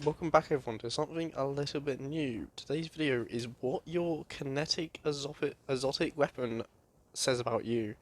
Welcome back everyone to something a little bit new. Today's video is what your kinetic exotic weapon says about you.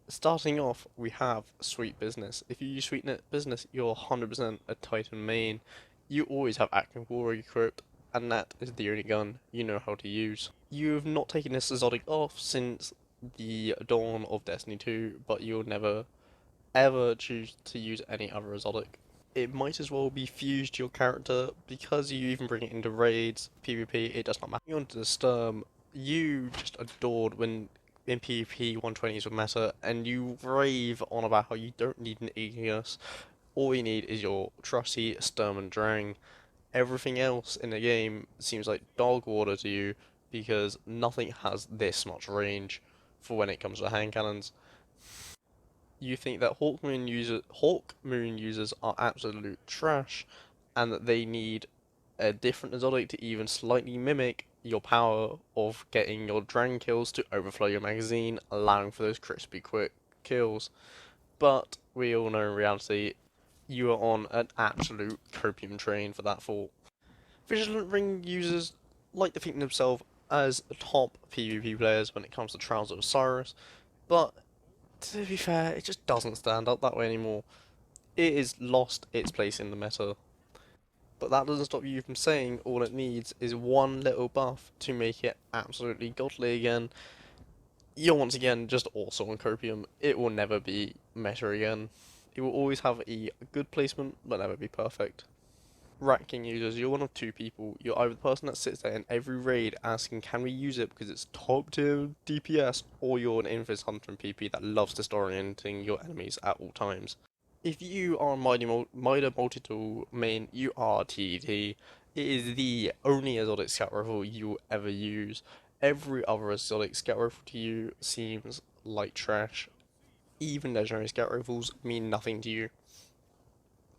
Starting off, we have Sweet Business. If you use Sweet Business, you're 100% a Titan main. You always have Active War equipped, and that is the only gun you know how to use. You have not taken this exotic off since the dawn of Destiny 2, but you'll never ever choose to use any other exotic. It might as well be fused to your character because you even bring it into raids, PvP, it does not matter. Onto the Sturm, you just adored when in PvP 120s were meta, and you rave on about how you don't need an Aegis. All you need is your trusty Sturm and Drang. Everything else in the game seems like dog water to you because nothing has this much range for when it comes to hand cannons. You think that Hawk Moon users are absolute trash, and that they need a different exotic to even slightly mimic your power of getting your Drang kills to overflow your magazine, allowing for those crispy quick kills. But we all know in reality, you are on an absolute copium train for that fault. Vigilant Ring users like to think themselves as top PvP players when it comes to Trials of Osiris, but to be fair, it just doesn't stand up that way anymore. It has lost its place in the meta. But that doesn't stop you from saying all it needs is one little buff to make it absolutely godly again. You're once again just also on Copium. It will never be meta again. It will always have a good placement, but never be perfect. Rat King users, you're one of two people. You're either the person that sits there in every raid asking, can we use it because it's top tier DPS, or you're an Invis Hunter and PP that loves disorienting your enemies at all times. If you are a Mitre Multi-Tool main, you are TDT. It is the only exotic scout rifle you will ever use. Every other exotic scout rifle to you seems like trash. Even legendary scout rifles mean nothing to you.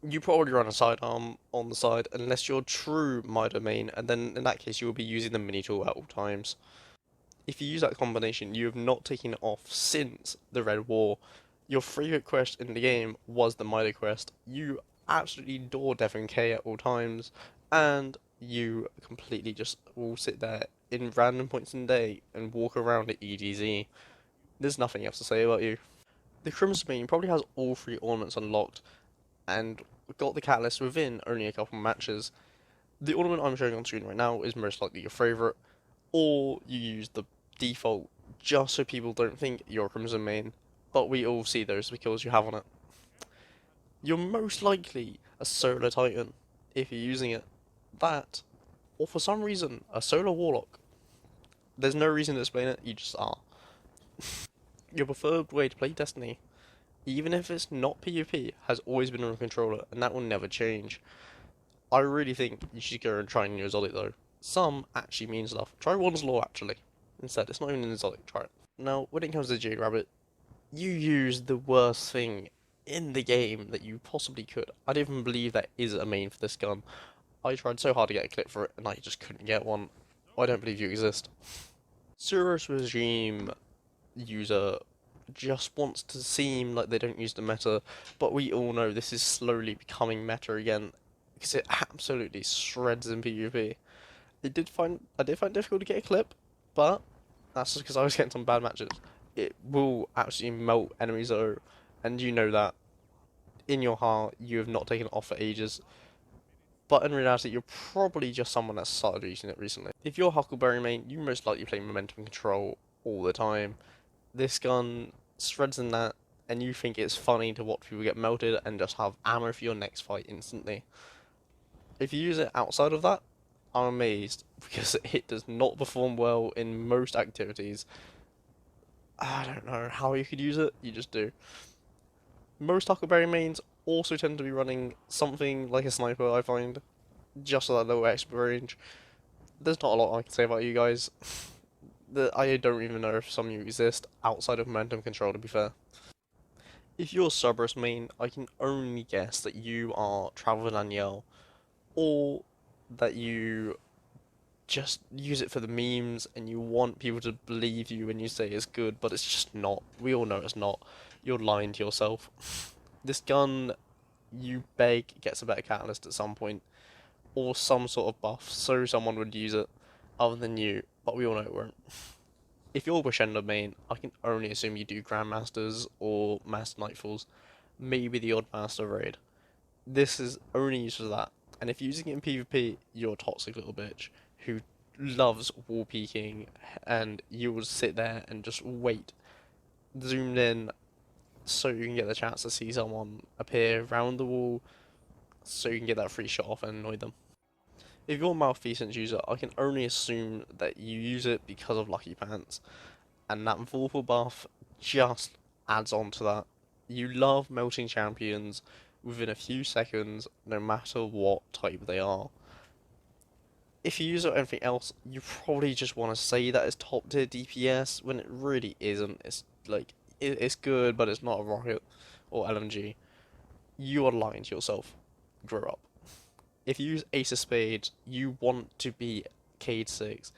You probably run a sidearm on the side unless you're true Mitre main, and then in that case you will be using the mini tool at all times. If you use that combination, you have not taken it off since the Red War. Your favourite quest in the game was the Mitre quest. You absolutely adore Death and K at all times, and you completely just will sit there in random points in the day and walk around at EDZ. There's nothing else to say about you. The Crimson Main probably has all three ornaments unlocked, and got the catalyst within only a couple matches. The ornament I'm showing on screen right now is most likely your favourite, or you use the default just so people don't think you're a Crimson main, but we all see those because you have on it. You're most likely a Solar Titan if you're using it. That, or for some reason, a Solar Warlock. There's no reason to explain it, you just are. Your preferred way to play Destiny, even if it's not PvP, has always been on a controller, and that will never change. I really think you should go and try a new exotic though. Some actually mean stuff. Try One's Law actually. Instead, it's not even an exotic, try it. Now, when it comes to Jade Rabbit, you use the worst thing in the game that you possibly could. I don't even believe that is a main for this gun. I tried so hard to get a clip for it, and I just couldn't get one. I don't believe you exist. SUROS regime user just wants to seem like they don't use the meta, but we all know this is slowly becoming meta again because it absolutely shreds in PvP. I did find it difficult to get a clip, but that's just because I was getting some bad matches. It will absolutely melt enemies though, and you know that in your heart you have not taken it off for ages. But in reality, you're probably just someone that started using it recently. If you're Huckleberry main, you most likely play momentum control all the time. This gun spreads in that, and you think it's funny to watch people get melted and just have ammo for your next fight instantly. If you use it outside of that, I'm amazed because it does not perform well in most activities. I don't know how you could use it, you just do. Most Huckleberry mains also tend to be running something like a sniper, I find, just at that low exp range. There's not a lot I can say about you guys. I don't even know if some of you exist outside of momentum control, to be fair. If you're Cerberus main, I can only guess that you are Travel Danielle, or that you just use it for the memes and you want people to believe you when you say it's good, but it's just not. We all know it's not. You're lying to yourself. This gun, you beg, gets a better catalyst at some point. or some sort of buff, so someone would use it other than you, but we all know it won't. If you're Wishender main, I can only assume you do Grandmasters or Master Nightfalls, maybe the odd Master Raid. This is only used for that, and if you're using it in PvP, you're a toxic little bitch who loves wall peeking, and you will sit there and just wait, zoomed in, so you can get the chance to see someone appear around the wall, so you can get that free shot off and annoy them. If you're a Malfeasance user, I can only assume that you use it because of Lucky Pants, and that Vorpal buff just adds on to that. You love melting champions within a few seconds, no matter what type they are. If you use it or anything else, you probably just want to say that it's top tier DPS when it really isn't. It's like, it's good, but it's not a rocket or LMG. You are lying to yourself. Grow up. If you use Ace of Spades, you want to be Cade 6,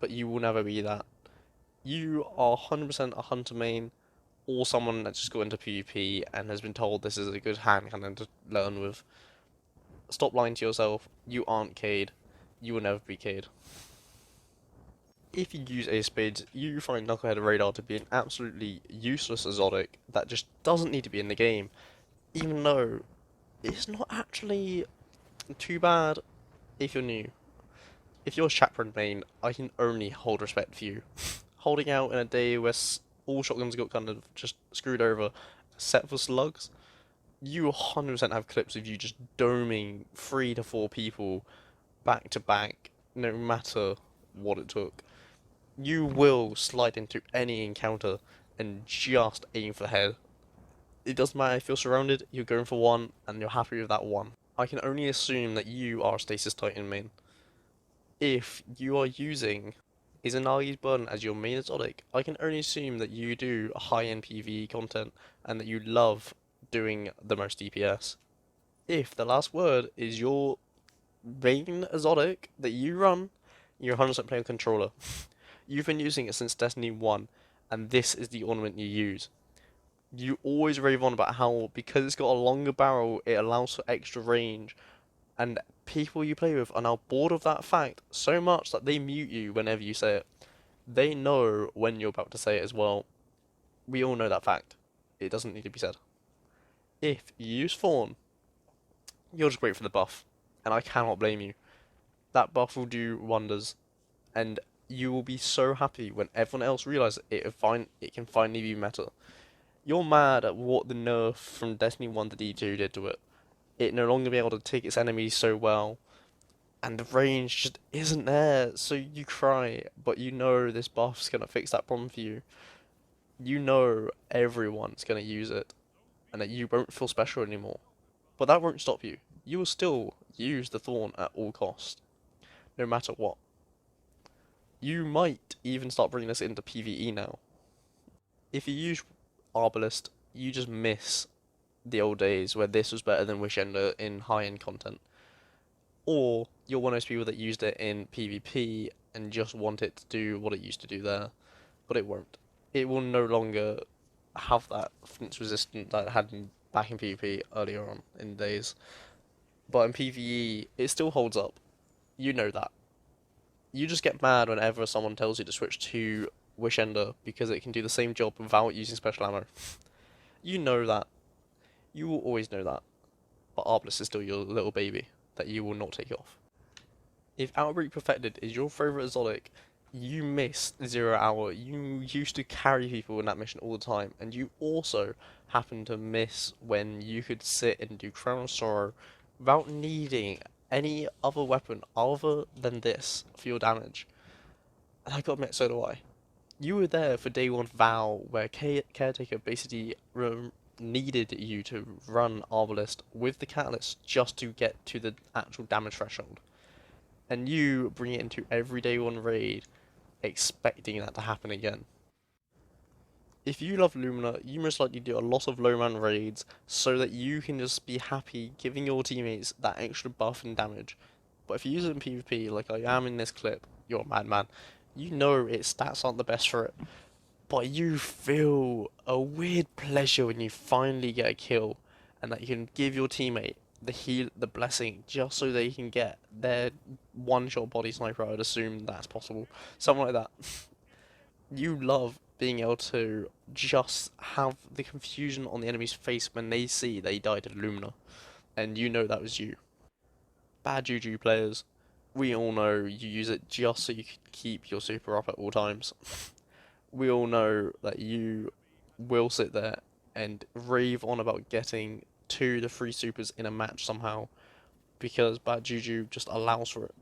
but you will never be that. You are 100% a hunter main, or someone that just got into PvP and has been told this is a good hand cannon to learn with. Stop lying to yourself. You aren't Cade. You will never be Cade. If you use Ace of Spades, you find Knucklehead Radar to be an absolutely useless exotic that just doesn't need to be in the game, even though it's not actually too bad if you're new. If you're Chaperone main, I can only hold respect for you. Holding out in a day where all shotguns got kind of just screwed over, set for slugs, you 100% have clips of you just doming 3 to 4 people back to back, no matter what it took. You will slide into any encounter and just aim for the head. It doesn't matter if you're surrounded, you're going for one, and you're happy with that one. I can only assume that you are a Stasis Titan main. If you are using Izanagi's Burden as your main exotic, I can only assume that you do high-end PvE content and that you love doing the most DPS. If the last word is your main exotic that you run, you're 100% playing controller. You've been using it since Destiny 1, and this is the ornament you use. You always rave on about how, because it's got a longer barrel, it allows for extra range, and people you play with are now bored of that fact so much that they mute you whenever you say it. They know when you're about to say it as well. We all know that fact. It doesn't need to be said. If you use Fawn, you'll just wait for the buff, and I cannot blame you. That buff will do wonders, and you will be so happy when everyone else realizes it can finally be meta. You're mad at what the nerf from Destiny 1 to D2 did to it. It no longer be able to take its enemies so well, and the range just isn't there, so you cry, but you know this buff's gonna fix that problem for you. You know everyone's gonna use it, and that you won't feel special anymore. But that won't stop you. You will still use the Thorn at all costs, no matter what. You might even start bringing this into PvE now. If you use Arbalist, you just miss the old days where this was better than Wishender in high-end content. Or you're one of those people that used it in PvP and just want it to do what it used to do there, but it won't. It will no longer have that flinch resistance that it had back in PvP earlier on in the days. But in PvE, it still holds up. You know that. You just get mad whenever someone tells you to switch to Wishender because it can do the same job without using special ammo. You know that. You will always know that. But Arbalest is still your little baby that you will not take off. If Outbreak Perfected is your favourite exotic, you missed 0 hour. You used to carry people in that mission all the time, and you also happen to miss when you could sit and do Crown of Sorrow without needing any other weapon other than this for your damage. And I gotta admit, so do I. You were there for day 1 Vow, where Caretaker basically needed you to run Arbalest with the Catalyst just to get to the actual damage threshold. And you bring it into every day 1 raid, expecting that to happen again. If you love Lumina, you most likely do a lot of low man raids so that you can just be happy giving your teammates that extra buff and damage. But if you use it in PvP, like I am in this clip, you're a madman. You know its stats aren't the best for it, but you feel a weird pleasure when you finally get a kill, and that you can give your teammate the blessing, just so they can get their one-shot body sniper. I'd assume that's possible. Something like that. You love being able to just have the confusion on the enemy's face when they see they died at Lumina, and you know that was you. Bad juju players, we all know you use it just so you can keep your super up at all times. We all know that you will sit there and rave on about getting 2 to 3 supers in a match somehow because bad juju just allows for it.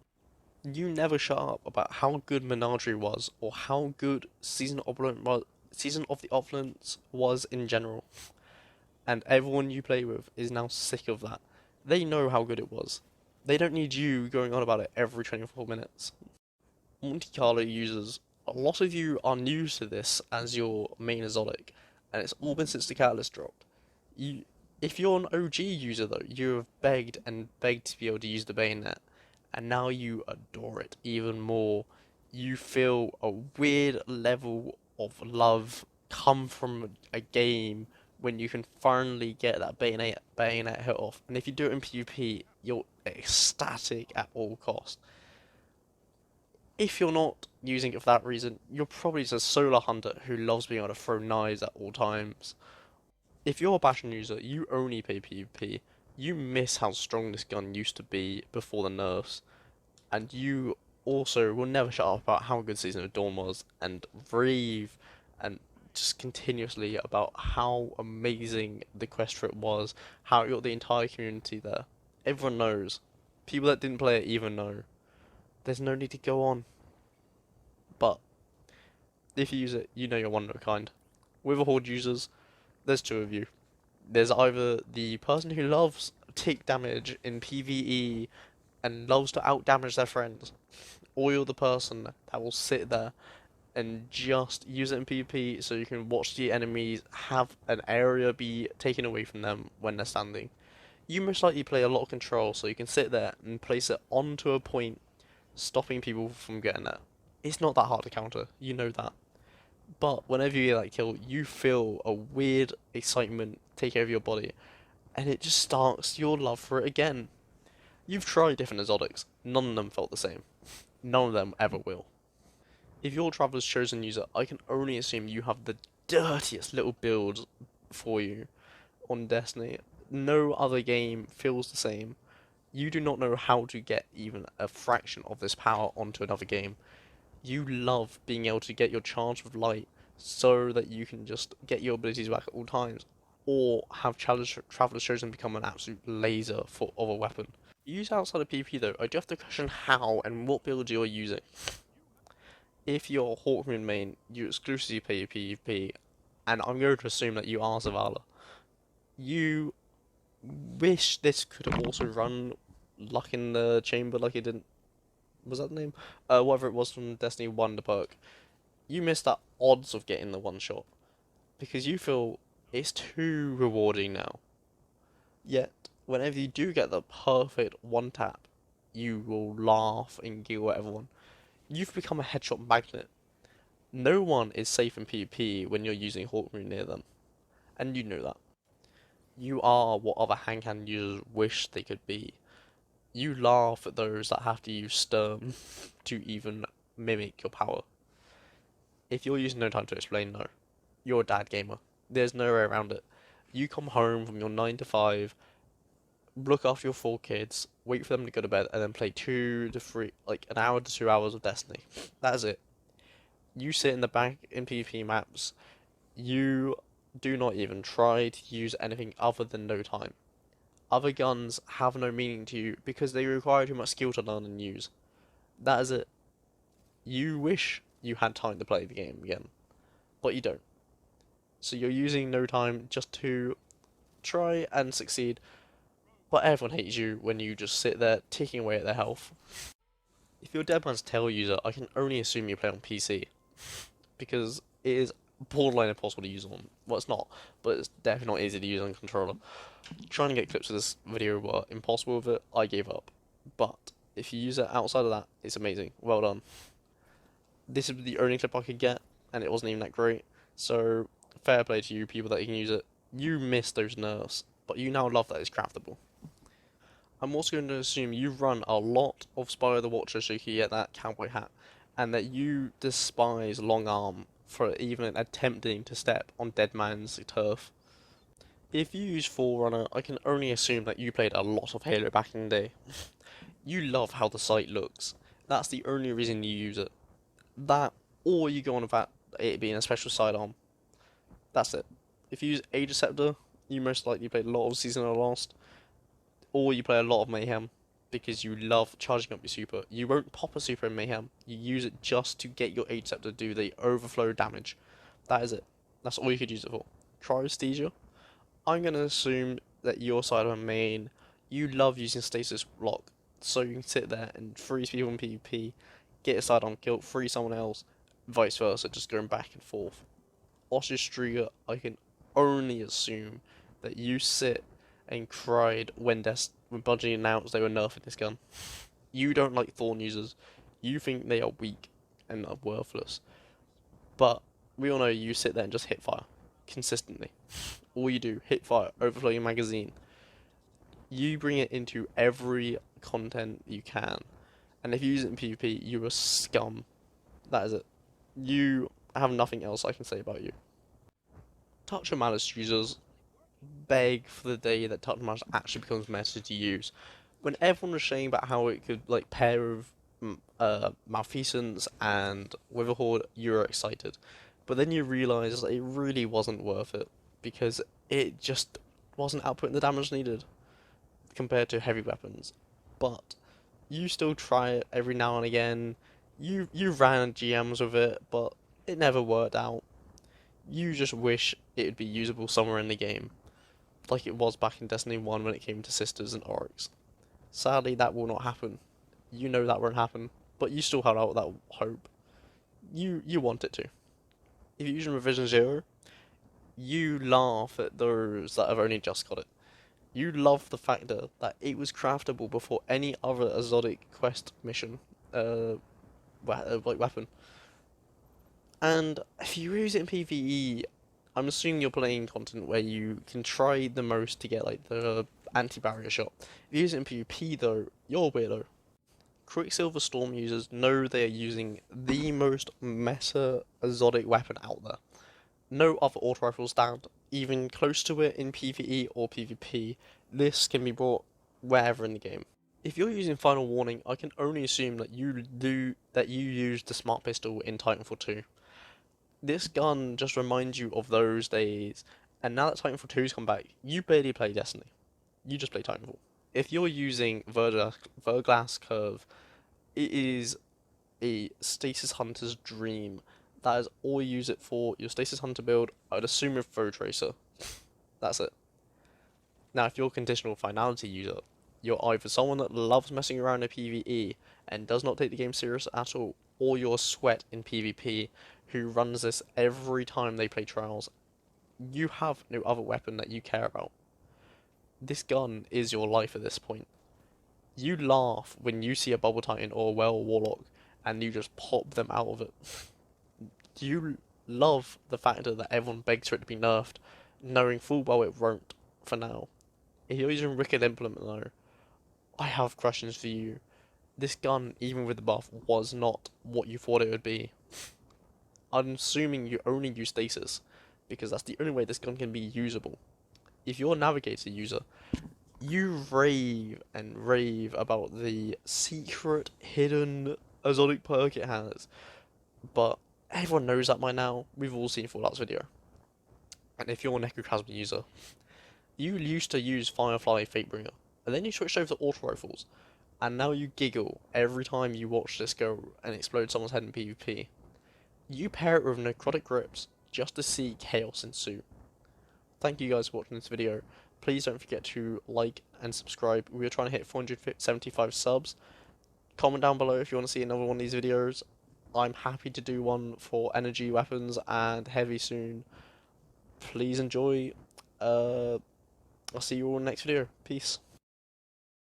You never shut up about how good Menagerie was or how good Season of the Opulence was in general, and everyone you play with is now sick of that. They know how good it was. They don't need you going on about it every 24 minutes. Monte Carlo users, a lot of you are new to this as your main exotic, and it's all been since the catalyst dropped. You, if you're an OG user though, you have begged and begged to be able to use the bayonet, and now you adore it even more. You feel a weird level of love come from a game when you can finally get that bayonet hit off, and if you do it in PvP, you're ecstatic at all costs. If you're not using it for that reason, you're probably just a solo hunter who loves being able to throw knives at all times. If you're a Bastion user, you only play PvP. You miss how strong this gun used to be before the nerfs, and you also will never shut up about how good Season of Dawn was, and rave and just continuously about how amazing the quest trip was, how you got the entire community there. Everyone knows. People that didn't play it even know. There's no need to go on. But if you use it, you know you're one of a kind. Witherhoard users, there's 2 of you. There's either the person who loves tick damage in PvE and loves to out-damage their friends, or you're the person that will sit there and just use it in PvP so you can watch the enemies have an area be taken away from them when they're standing. You most likely play a lot of control so you can sit there and place it onto a point, stopping people from getting there. It's not that hard to counter, you know that. But whenever you get that kill, you feel a weird excitement take over your body, and it just starts your love for it again. You've tried different exotics, none of them felt the same. None of them ever will. If you're Traveler's chosen user, I can only assume you have the dirtiest little build for you on Destiny. No other game feels the same. You do not know how to get even a fraction of this power onto another game. You love being able to get your charge with light so that you can just get your abilities back at all times, or have Traveler's Chosen become an absolute laser of a weapon. Use outside of PvP though, I do have to question how and what build you're using. If you're Hawkmoon main, you exclusively play PvP, and I'm going to assume that you are Zavala. You wish this could have also run Luck in the Chamber like it didn't. Was that the name? Whatever it was from Destiny 1, the perk. You missed that odds of getting the one shot because you feel it's too rewarding now. Yet, whenever you do get the perfect one tap, you will laugh and giggle at everyone. You've become a headshot magnet. No one is safe in PvP when you're using Hawkmoon near them, and you know that. You are what other hand cannon users wish they could be. You laugh at those that have to use Sturm to even mimic your power. If you're using no time to explain, no. You're a dad gamer. There's no way around it. You come home from your 9 to 5, look after your 4 kids, wait for them to go to bed, and then play 2 to 3, like an hour to 2 hours of Destiny. That is it. You sit in the back in PvP maps. You do not even try to use anything other than no time. Other guns have no meaning to you because they require too much skill to learn and use. That is it. You wish you had time to play the game again, but you don't. So you're using no time just to try and succeed, but everyone hates you when you just sit there ticking away at their health. If you're a Dead Man's Tale user, I can only assume you play on PC, because it is borderline impossible to use on. Well, it's not, but it's definitely not easy to use on controller. Trying to get clips of this video were impossible with it. I gave up. But if you use it outside of that, it's amazing. Well done. This is the only clip I could get, and it wasn't even that great. So fair play to you people that can use it. You missed those nerfs, but you now love that it's craftable. I'm also going to assume you run a lot of Spy the Watcher so you can get that cowboy hat, and that you despise long arm for even attempting to step on dead man's turf. If you use Forerunner, I can only assume that you played a lot of Halo back in the day. You love how the sight looks. That's the only reason you use it. That, or you go on about it being a special sidearm. That's it. If you use Age Scepter, you most likely played a lot of Season of the Lost, or you play a lot of Mayhem, because you love charging up your super. You won't pop a super in Mayhem, you use it just to get your Age Scepter to do the overflow damage. That is it. That's all you could use it for. Cryoesthesia, I'm going to assume that your side of a main, you love using stasis block, so you can sit there and freeze people in PvP, get a sidearm kill, free someone else, vice versa, just going back and forth. Ostrich, I can only assume that you sit and cried when Bungie announced they were nerfing this gun. You don't like Thorn users. You think they are weak and are worthless. But we all know you sit there and just hit fire consistently. All you do, hit fire, overflow your magazine. You bring it into every content you can. And if you use it in PvP, you're a scum. That is it. You have nothing else I can say about you. Touch of Malice users beg for the day that Touch of Malice actually becomes meta to use. When everyone was saying about how it could like pair with Malfeasance and Witherhoard, you were excited. But then you realise that it really wasn't worth it, because it just wasn't outputting the damage needed compared to heavy weapons. But you still try it every now and again. You ran GMs with it, but it never worked out. You just wish it would be usable somewhere in the game, like it was back in Destiny 1 when it came to Sisters and Oryx. Sadly, that will not happen. You know that won't happen, but you still held out that hope. You want it to. If you're using Revision 0, you laugh at those that have only just got it. You love the factor that it was craftable before any other exotic quest mission, like weapon. And if you use it in PvE, I'm assuming you're playing content where you can try the most to get like the anti-barrier shot. If you use it in PvP though, you're a weirdo. Quicksilver Storm users know they are using the most meta exotic weapon out there. No other auto rifle stand even close to it in PvE or PvP. This can be brought wherever in the game. If you're using Final Warning, I can only assume that you use the Smart Pistol in Titanfall 2. This gun just reminds you of those days, and now that Titanfall 2's come back, you barely play Destiny. You just play Titanfall. If you're using Verglass Curve, it is a Stasis Hunter's dream. That is all you use it for. Your Stasis Hunter build, I'd assume with Throw Tracer. That's it. Now, if you're a conditional finality user, you're either someone that loves messing around in PvE and does not take the game serious at all, or you're Sweat in PvP who runs this every time they play Trials. You have no other weapon that you care about. This gun is your life at this point. You laugh when you see a Bubble Titan or a Well Warlock and you just pop them out of it. You love the factor that everyone begs for it to be nerfed, knowing full well it won't for now. If you're using Wicked Implement though, I have questions for you. This gun, even with the buff, was not what you thought it would be. I'm assuming you only use stasis, because that's the only way this gun can be usable. If you're a Navigator user, you rave and rave about the secret, hidden, exotic perk it has, but everyone knows that by now. We've all seen Fallout's video. And if you're a Necrochasm user, you used to use Firefly Fatebringer, and then you switched over to auto rifles, and now you giggle every time you watch this go and explode someone's head in PvP. You pair it with necrotic grips just to see chaos ensue. Thank you guys for watching this video. Please don't forget to like and subscribe. We are trying to hit 475 subs. Comment down below if you want to see another one of these videos. I'm happy to do one for energy weapons and heavy soon. Please enjoy. I'll see you all in the next video. Peace.